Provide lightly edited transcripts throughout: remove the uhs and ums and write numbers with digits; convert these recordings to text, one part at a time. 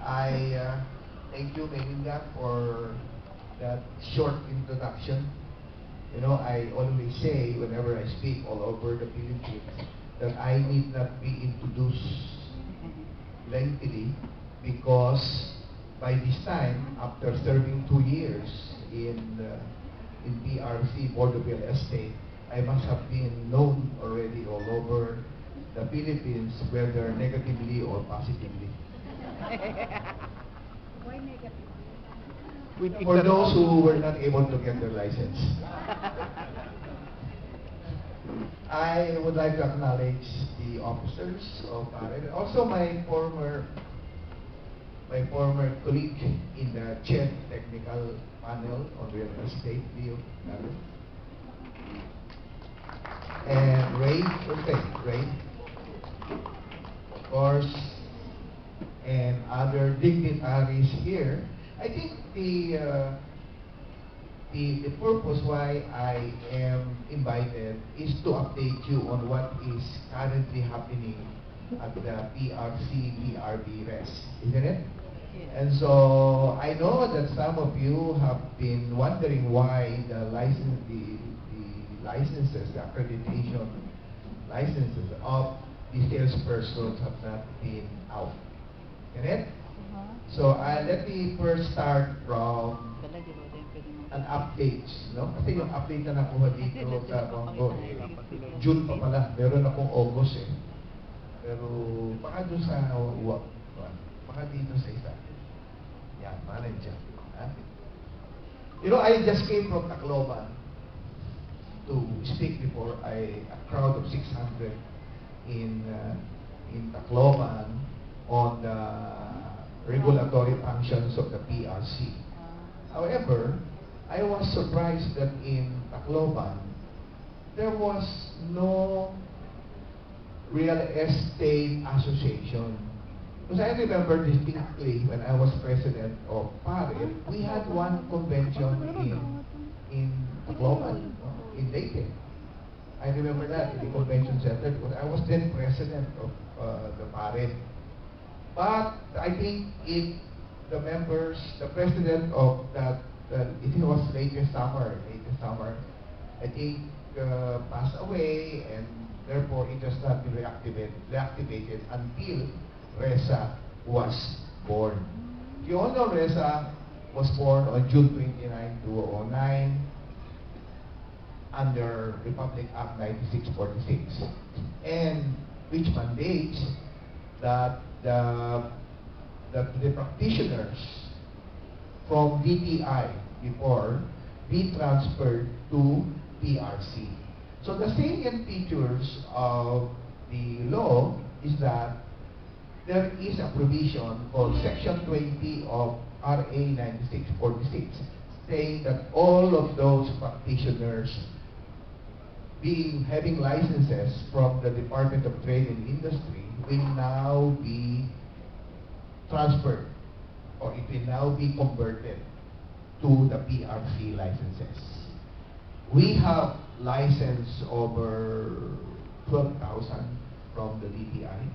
I thank you, Melinda, for that short introduction. You know, I always say whenever I speak all over the Philippines that I need not be introduced lengthily because by this time, after serving 2 years in PRC, Board of Real Estate, I must have been known already all over the Philippines, whether negatively or positively. Why negative? For those who were not able to get their license. I would like to acknowledge the officers of Pareb, also my former colleague in the CHED technical panel on real estate, Leo, and Ray, of course, and other dignitaries here. I think the purpose why I am invited is to update you on what is currently happening at the PRC, PRBRES, isn't it? Yes. And so I know that some of you have been wondering why the licenses, the accreditation licenses of the salespersons have not been out. Get it? So let me first start from an update, no? Kasi yung update na nakuha dito sa Congo, June pa pala, meron akong August eh. Pero baka doon sa baka dito sa isa. Yan, malay dyan. You know, I just came from Tacloban to speak before a crowd of 600 in Tacloban on the regulatory functions of the PRC. However, I was surprised that in Tacloban, there was no real estate association. Because I remember distinctly when I was president of Pareb, we had one convention in Tacloban, in Leyte. I remember that in the convention center because I was then president of the Pareb. But I think the members, the president of that, it was latest summer, I think passed away, and therefore it has not been reactivated until Reza was born. You all know Reza was born on June 29, 2009 under Republic Act 9646, and which mandates that the practitioners from DTI before be transferred to PRC. So the salient features of the law is that there is a provision called Section 20 of RA 9646 saying that all of those practitioners having licenses from the Department of Trade and Industry will now be transferred, or it will now be converted to the PRC licenses. We have licensed over 12,000 from the DTI.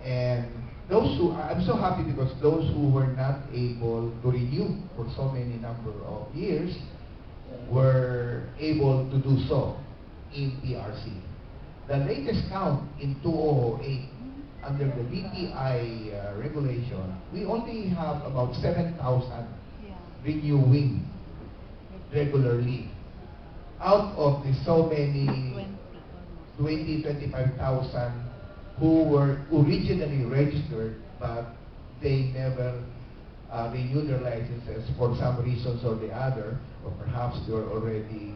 And those who, I'm so happy because those who were not able to renew for so many number of years were able to do so in PRC. The latest count in 2008 under the DTI regulation, we only have about 7,000 renewing regularly out of the so many 25,000 who were originally registered but they never renewed their licenses for some reasons or the other, or perhaps they were already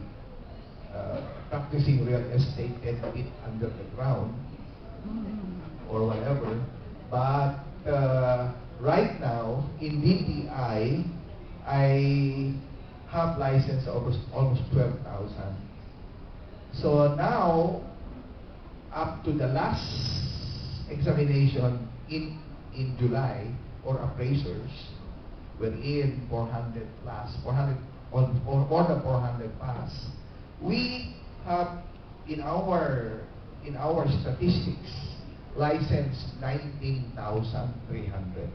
practicing real estate 10 feet under the ground or whatever. But right now in DTI, I have licensed almost 12,000. So now, up to the last examination in July, or appraisers, within 400 plus, 400 or more than 400 plus, we have in our statistics licensed 19,300.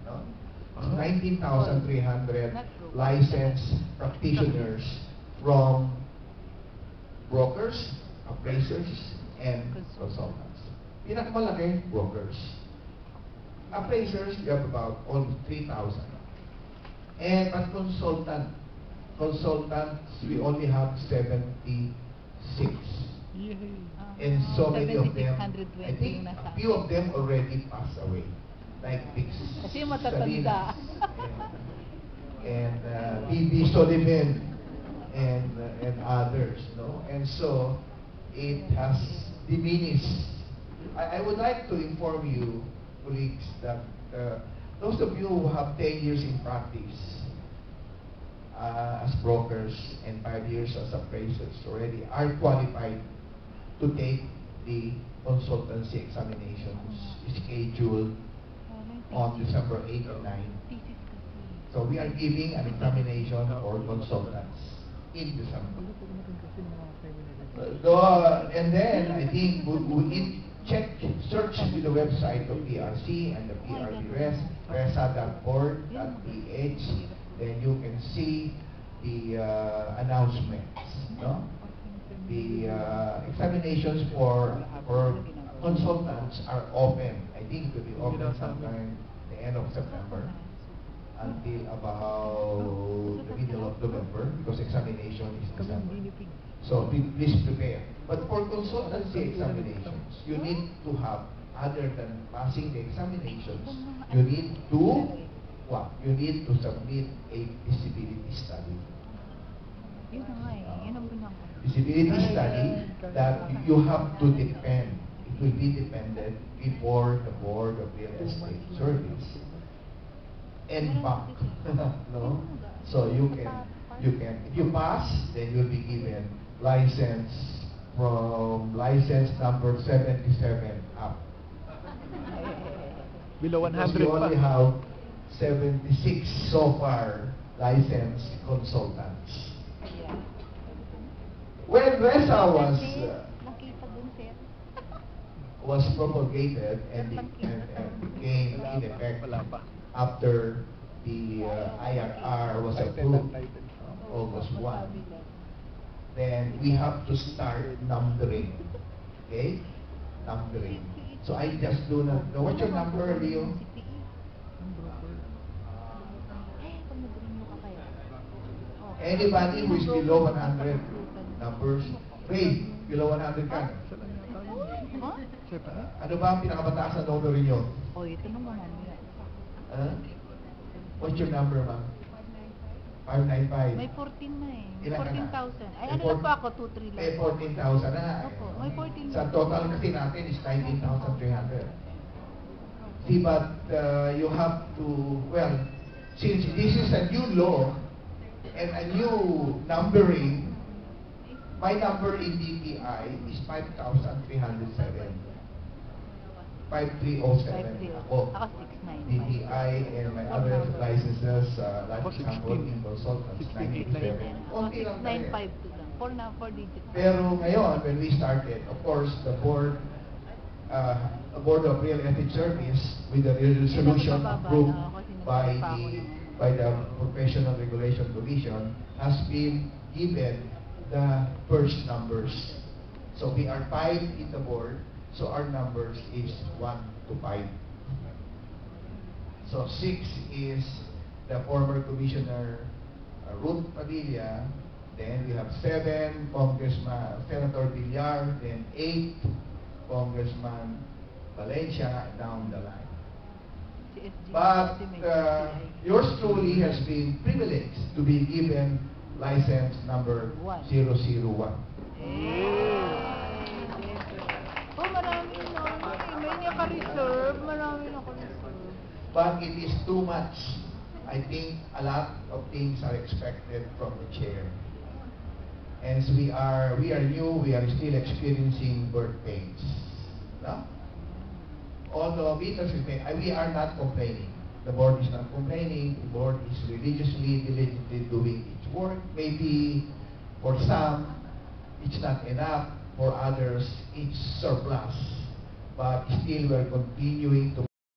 No? 19,300 licensed practitioners from brokers, appraisers, and consultants. Pinakamalaki, brokers. Appraisers, you have about almost 3,000. And but consultants, we only have 76. And so many of them, I think a few of them already passed away. Like Big Salinas and B.B. Sullivan and others, no? And so it has diminished. I would like to inform you, colleagues, that those of you who have 10 years in practice as brokers and 5 years as appraisers already are qualified to take the consultancy examinations scheduled on December 8 and 9. So we are giving an examination for consultants in December. And then I think we search with the website of PRC and the PRBRES, resa.org.ph, then you can see the announcements, no? The examinations for consultants are open. I think it will be open sometime the end of September until about the middle of November, because examination is December. So please prepare. But for consultancy examinations, you need to have, other than passing the examinations, you need to what? You need to submit a feasibility study. Feasibility study that you have to defend. It will be defended before the Board of Real Estate Service and back. No? So you can, if you pass, then you'll be given license from license number 77 up. Below 100 because you only have 76 so far licensed consultants. When RESA was promulgated and became in effect after the IRR was approved August 1, then we have to start numbering. Okay? Numbering. So I just do not know. What's your number, Leo? Anybody who is below 100 numbers, Ray, below 100 ka? Ano ba ang pinakamataas na number ninyo? Ito naman What's your number, ma'am? 595. May 14 na eh. Ilan ka na? 14,000. Ay, ano lang po ako? 2-3 lang. May 14,000 na. Opo, may 14. Sa total kasi natin is 19,300. See, but you have to, well, since this is a new law and a new numbering, my number in DTI is 5,307. 5307. Ako, DTI and my other licenses, like example, in consultants, 97. Konti lang tayo. 6,952 lang. 4 digits. Pero ngayon, when we started, of course, the Board of Real Estate Service, with the resolution approved by the Professional Regulation Commission, has been given the first numbers. So we are 5 in the board, so our numbers is 1 to 5. So 6 is the former Commissioner Ruth Padilla, then we have 7 Congressman Senator Villar, then 8 Congressman Valencia, down the line. But yours truly has been privileged to be given license number 001. Oh, marami na. May naka-reserve. Marami naka-reserve. But it is too much. I think a lot of things are expected from the chair. And so we are new, we are still experiencing birth pains. No? Although we are not complaining. The board is not complaining. The board is religiously, diligently doing its work. Maybe for some, it's not enough. For others, it's surplus. but still we're continuing to